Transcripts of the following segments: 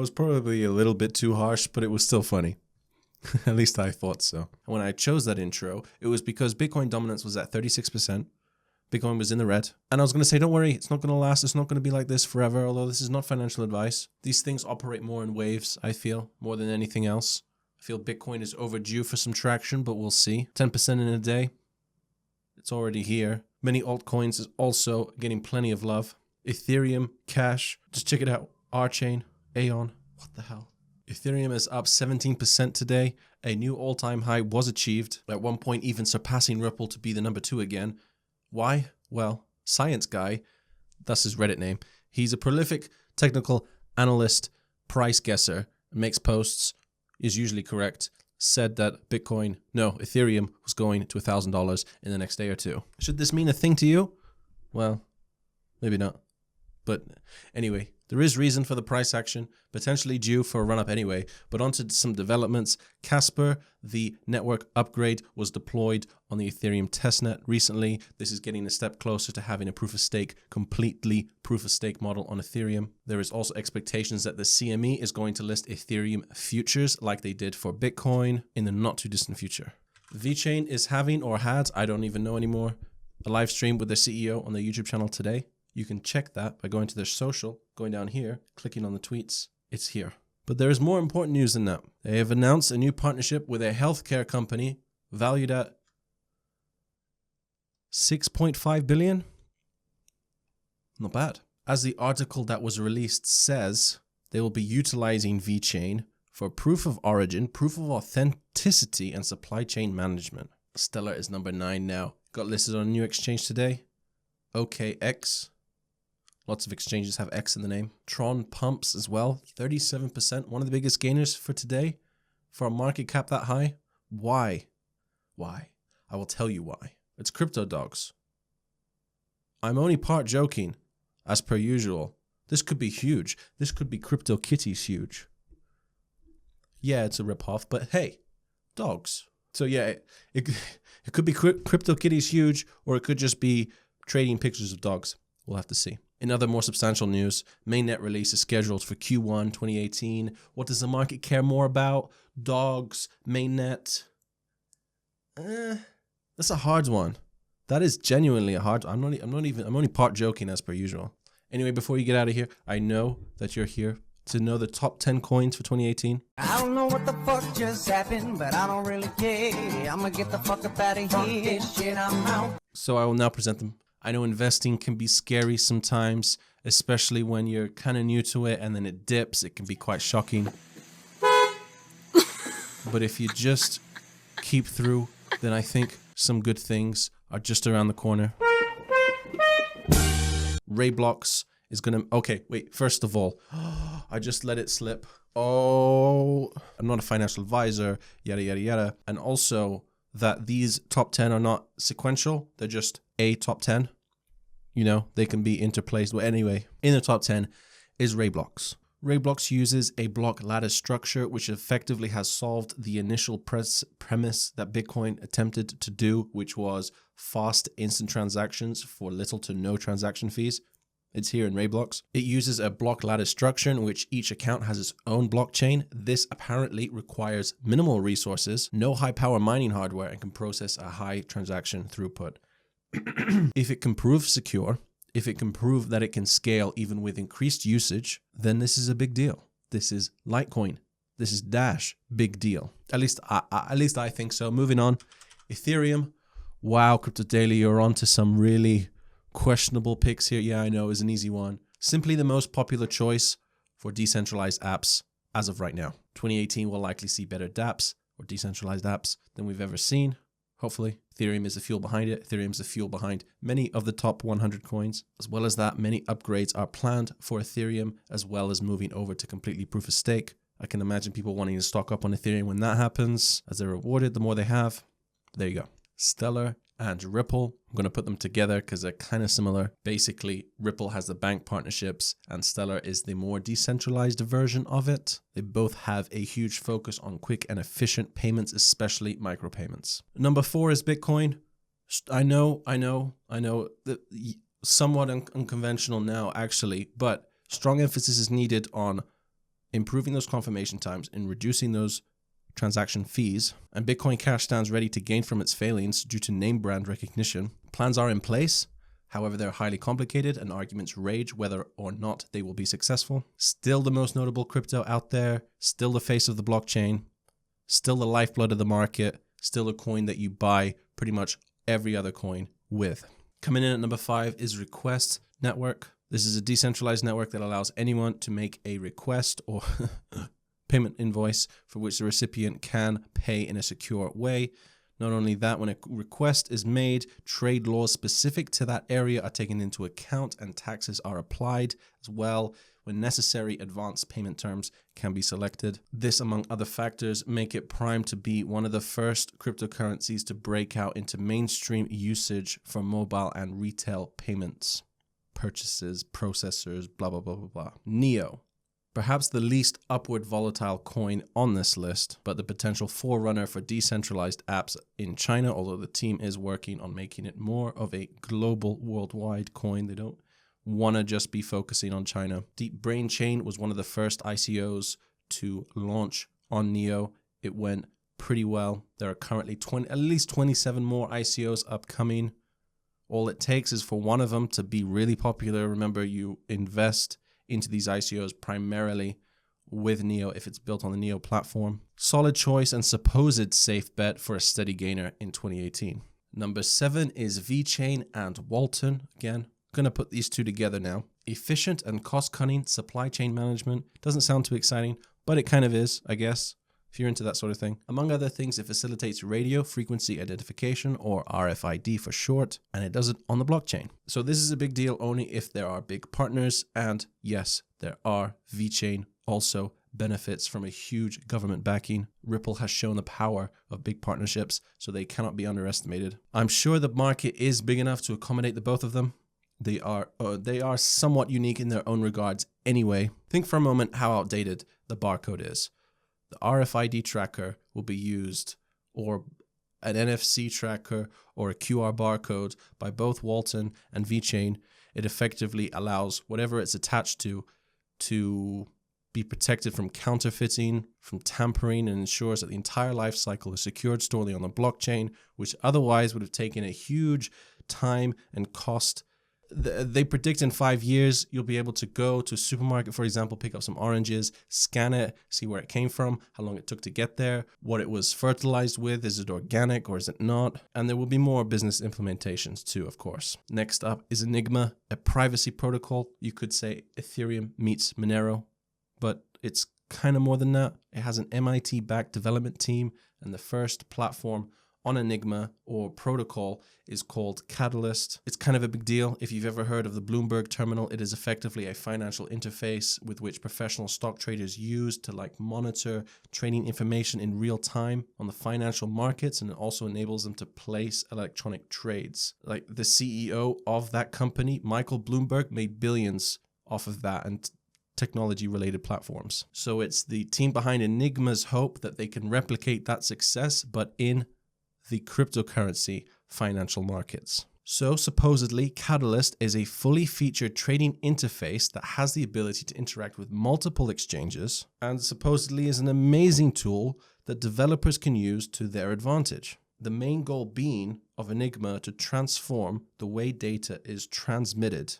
was probably a little bit too harsh, but it was still funny. At least I thought so. When I chose that intro, it was because Bitcoin dominance was at 36%. Bitcoin was in the red. And I was going to say, don't worry, it's not going to last. It's not going to be like this forever, although this is not financial advice. These things operate more in waves, I feel, more than anything else. I feel Bitcoin is overdue for some traction, but we'll see. 10% in a day. It's already here. Many altcoins is also getting plenty of love. Ethereum, Cash, just check it out. Archain, Aeon, what the hell? Ethereum is up 17% today. A new all-time high was achieved, at one point even surpassing Ripple to be the number 2 again. Why? Well, Science Guy, that's his Reddit name. He's a prolific technical analyst, price guesser, makes posts, is usually correct, said that Ethereum was going to $1,000 in the next day or two. Should this mean a thing to you? Well, maybe not. But anyway, there is reason for the price action, potentially due for a run-up anyway. But onto some developments. Casper, the network upgrade, was deployed on the Ethereum testnet recently. This is getting a step closer to having a proof-of-stake, completely proof-of-stake model on Ethereum. There is also expectations that the CME is going to list Ethereum futures like they did for Bitcoin in the not-too-distant future. VeChain is having, or had, I don't even know anymore, a live stream with their CEO on their YouTube channel today. You can check that by going to their social, going down here, clicking on the tweets. It's here. But there is more important news than that. They have announced a new partnership with a healthcare company valued at $6.5 billion. Not bad. As the article that was released says, they will be utilizing VeChain for proof of origin, proof of authenticity, and supply chain management. Stellar is number 9 now. Got listed on a new exchange today. OKX. Lots of exchanges have X in the name. Tron pumps as well. 37%. One of the biggest gainers for today. For a market cap that high. Why? Why? I will tell you why. It's crypto dogs. I'm only part joking, as per usual. This could be huge. This could be Crypto Kitties huge. Yeah, it's a ripoff, but hey, dogs. So yeah, it could be Crypto Kitties huge, or it could just be trading pictures of dogs. We'll have to see. In other more substantial news, mainnet release is scheduled for Q1 2018. What does the market care more about? Dogs, mainnet? That's a hard one. That is genuinely a hard one. I'm only part joking as per usual. Anyway, before you get out of here, I know that you're here to know the top 10 coins for 2018. I don't know what the fuck just happened, but I don't really care. I'm gonna get the fuck up out of here. Shit, I'm out. So I will now present them. I know investing can be scary sometimes, especially when you're kind of new to it and then it dips. It can be quite shocking. But if you just keep through, then I think some good things are just around the corner. Rayblox is going to... Okay, wait. First of all, I just let it slip. Oh, I'm not a financial advisor, yada, yada, yada. And also that these top 10 are not sequential. They're just a top 10. You know, they can be interplaced. Well, anyway, in the top 10 is Rayblox. Rayblox uses a block lattice structure, which effectively has solved the initial premise that Bitcoin attempted to do, which was fast instant transactions for little to no transaction fees. It's here in Rayblox. It uses a block lattice structure in which each account has its own blockchain. This apparently requires minimal resources, no high power mining hardware, and can process a high transaction throughput. If it can prove secure, if it can prove that it can scale even with increased usage, then this is a big deal. This is Litecoin. This is Dash. Big deal. At least I think so. Moving on. Ethereum. Wow, Crypto Daily, you're on to some really questionable picks here. Yeah, I know, is an easy one. Simply the most popular choice for decentralized apps as of right now. 2018 will likely see better dApps or decentralized apps than we've ever seen. Hopefully, Ethereum is the fuel behind it. Ethereum is the fuel behind many of the top 100 coins. As well as that, many upgrades are planned for Ethereum, as well as moving over to completely proof of stake. I can imagine people wanting to stock up on Ethereum when that happens, as they're rewarded the more they have. There you go. Stellar and Ripple. I'm going to put them together because they're kind of similar. Basically, Ripple has the bank partnerships and Stellar is the more decentralized version of it. They both have a huge focus on quick and efficient payments, especially micropayments. Number 4 is Bitcoin. I know, somewhat unconventional now, actually, but strong emphasis is needed on improving those confirmation times and reducing those transaction fees, and Bitcoin Cash stands ready to gain from its failings due to name brand recognition. Plans are in place. However, they're highly complicated and arguments rage whether or not they will be successful. Still the most notable crypto out there, still the face of the blockchain, still the lifeblood of the market, still a coin that you buy pretty much every other coin with. Coming in at number 5 is Request Network. This is a decentralized network that allows anyone to make a request or payment invoice for which the recipient can pay in a secure way. Not only that, when a request is made, trade laws specific to that area are taken into account and taxes are applied as well. When necessary, advanced payment terms can be selected. This, among other factors, make it primed to be one of the first cryptocurrencies to break out into mainstream usage for mobile and retail payments, purchases, processors, blah, blah, blah, blah, blah. Neo. Perhaps the least upward volatile coin on this list, but the potential forerunner for decentralized apps in China, although the team is working on making it more of a global, worldwide coin. They don't want to just be focusing on China. Deep Brain Chain was one of the first ICOs to launch on Neo. It went pretty well. There are currently at least 27 more ICOs upcoming. All it takes is for one of them to be really popular. Remember, you invest into these ICOs primarily with Neo if it's built on the Neo platform. Solid choice and supposed safe bet for a steady gainer in 2018. Number 7 is VeChain and Walton. Again, going to put these two together now. Efficient and cost-cutting supply chain management. Doesn't sound too exciting, but it kind of is, I guess, if you're into that sort of thing. Among other things, it facilitates radio frequency identification, or RFID for short, and it does it on the blockchain. So this is a big deal only if there are big partners, and yes, there are. VeChain also benefits from a huge government backing. Ripple has shown the power of big partnerships, so they cannot be underestimated. I'm sure the market is big enough to accommodate the both of them. They are somewhat unique in their own regards anyway. Think for a moment how outdated the barcode is. The RFID tracker will be used, or an NFC tracker or a QR barcode by both Walton and VeChain. It effectively allows whatever it's attached to be protected from counterfeiting, from tampering, and ensures that the entire life cycle is secured solely on the blockchain, which otherwise would have taken a huge time and cost. They predict in 5 years, you'll be able to go to a supermarket, for example, pick up some oranges, scan it, see where it came from, how long it took to get there, what it was fertilized with, is it organic or is it not? And there will be more business implementations too, of course. Next up is Enigma, a privacy protocol. You could say Ethereum meets Monero, but it's kind of more than that. It has an MIT-backed development team, and the first platform on Enigma or protocol is called Catalyst. It's kind of a big deal. If you've ever heard of the Bloomberg terminal, it is effectively a financial interface with which professional stock traders use to monitor trading information in real time on the financial markets, and it also enables them to place electronic trades. Like the CEO of that company, Michael Bloomberg, made billions off of that and technology-related platforms. So it's the team behind Enigma's hope that they can replicate that success, but in the cryptocurrency financial markets. So supposedly, Catalyst is a fully featured trading interface that has the ability to interact with multiple exchanges, and supposedly is an amazing tool that developers can use to their advantage. The main goal being of Enigma to transform the way data is transmitted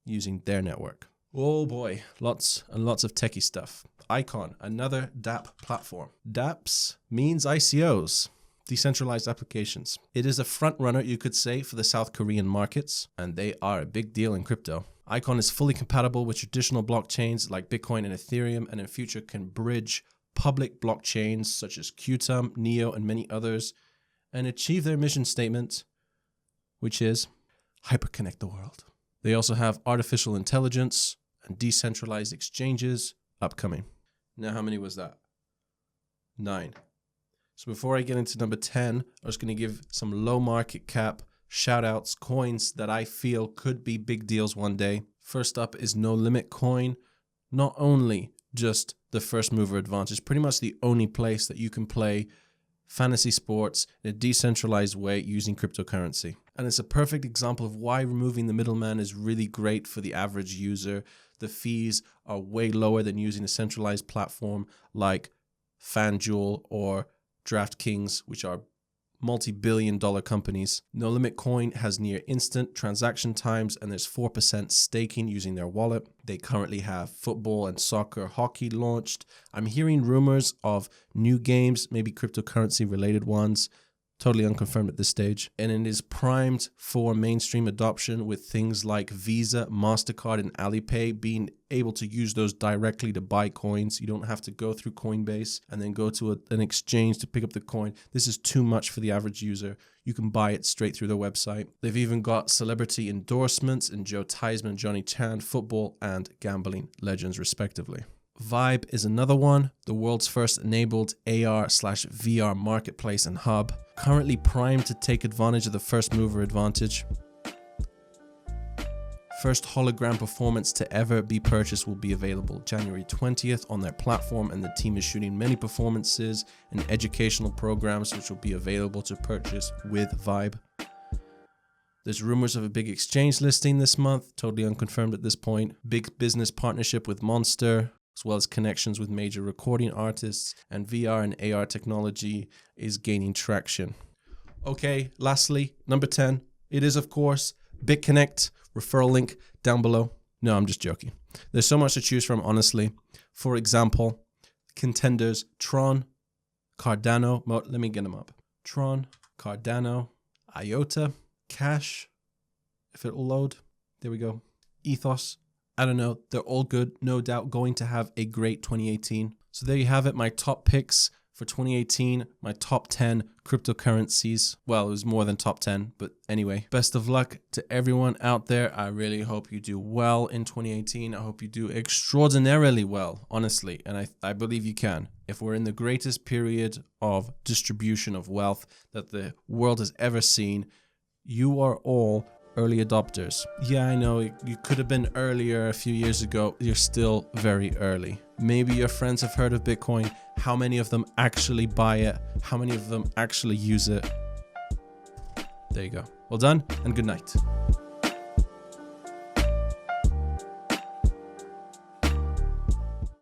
using their network. Oh boy, lots and lots of techie stuff. Icon, another DApp platform. DApps means ICOs. Decentralized applications. It is a front runner, you could say, for the South Korean markets, and they are a big deal in crypto. Icon is fully compatible with traditional blockchains like Bitcoin and Ethereum, and in future can bridge public blockchains such as Qtum, Neo, and many others, and achieve their mission statement, which is hyperconnect the world. They also have artificial intelligence and decentralized exchanges upcoming. Now, how many was that? 9. So before I get into number 10, I'm just going to give some low market cap shout outs, coins that I feel could be big deals one day. First up is No Limit Coin. Not only just the first mover advantage, pretty much the only place that you can play fantasy sports in a decentralized way using cryptocurrency. And it's a perfect example of why removing the middleman is really great for the average user. The fees are way lower than using a centralized platform like FanDuel or DraftKings, which are multi-billion-dollar companies. No Limit Coin has near instant transaction times, and there's 4% staking using their wallet. They currently have football and soccer, hockey launched. I'm hearing rumors of new games, maybe cryptocurrency related ones. Totally unconfirmed at this stage. And it is primed for mainstream adoption with things like Visa, MasterCard, and Alipay being able to use those directly to buy coins. You don't have to go through Coinbase and then go to an exchange to pick up the coin. This is too much for the average user. You can buy it straight through their website. They've even got celebrity endorsements in Joe Theismann, Johnny Chan, football and gambling legends respectively. Vibe is another one, the world's first enabled AR/VR marketplace and hub, currently primed to take advantage of the first mover advantage. First hologram performance to ever be purchased will be available January 20th on their platform, and the team is shooting many performances and educational programs which will be available to purchase with Vibe. There's rumors of a big exchange listing this month, totally unconfirmed at this point. Big business partnership with Monster, as well as connections with major recording artists, and VR and AR technology is gaining traction. Okay, lastly, number 10, it is of course BitConnect, referral link down below. No, I'm just joking. There's so much to choose from, honestly. For example, contenders Tron, Cardano, let me get them up. Tron, Cardano, IOTA, Cash, if it will load, there we go, Ethos. I don't know, they're all good, no doubt going to have a great 2018. So there you have it, my top picks for 2018, my top 10 cryptocurrencies. Well, it was more than top 10, but anyway. Best of luck to everyone out there. I really hope you do well in 2018. I hope you do extraordinarily well, honestly, and I believe you can. If we're in the greatest period of distribution of wealth that the world has ever seen, you are all early adopters. Yeah, I know you could have been earlier a few years ago. You're still very early. Maybe your friends have heard of Bitcoin. How many of them actually buy it? How many of them actually use it? There you go. Well done and good night.